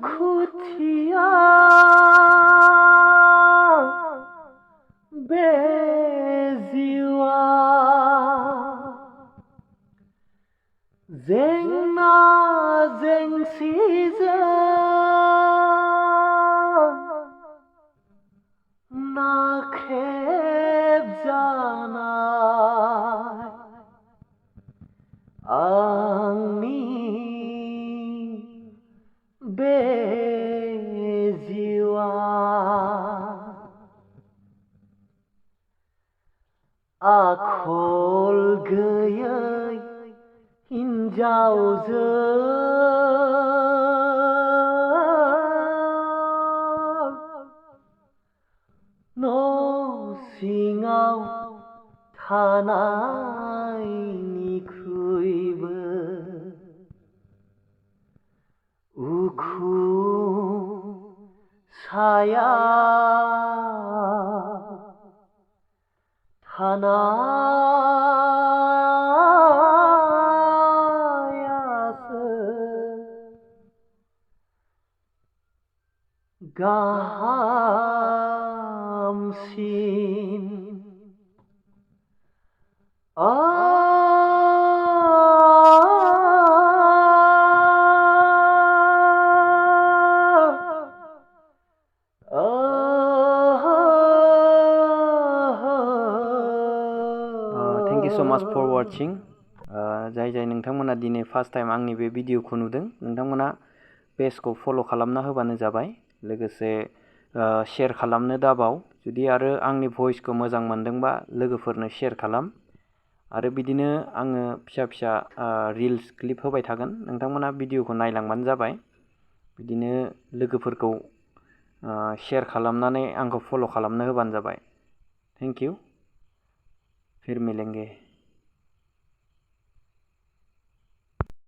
दुखुथिया बे जिउआ जेंना जेंसिजों नाख्रेबजानाय आंनि बे जिउआ आखल गैयै हिन्जावजों न' सिङाव थानायनिख्रुइबो उखुम सायाव थानायासो गाहामसिन। Thank you so much for watching. जाय नोंथांमोना दिनै फार्स्ट टाइम आंनि बे भिडिअखौ नुदों, नोंथांमोना पेजखौ फल' खालामना होबानो जाबाय। लोगोसे शेयार खालामनो दाबाव। जुदि आरो आंनि भइसखौ मोजां मोनदोंबा लोगोफोरनो शेयार खालाम। आरो बिदिनो आङो फिसा फिसा रिल्स क्लिप होबाय थागोन, नोंथांमोना भिडिअखौ नायलांबानो जाबाय। बिदिनो लोगोफोरखौ शेयार खालामनानै आंखौ फल' खालामनो होबानो जाबाय। Thank you. फिर मिलेंगे।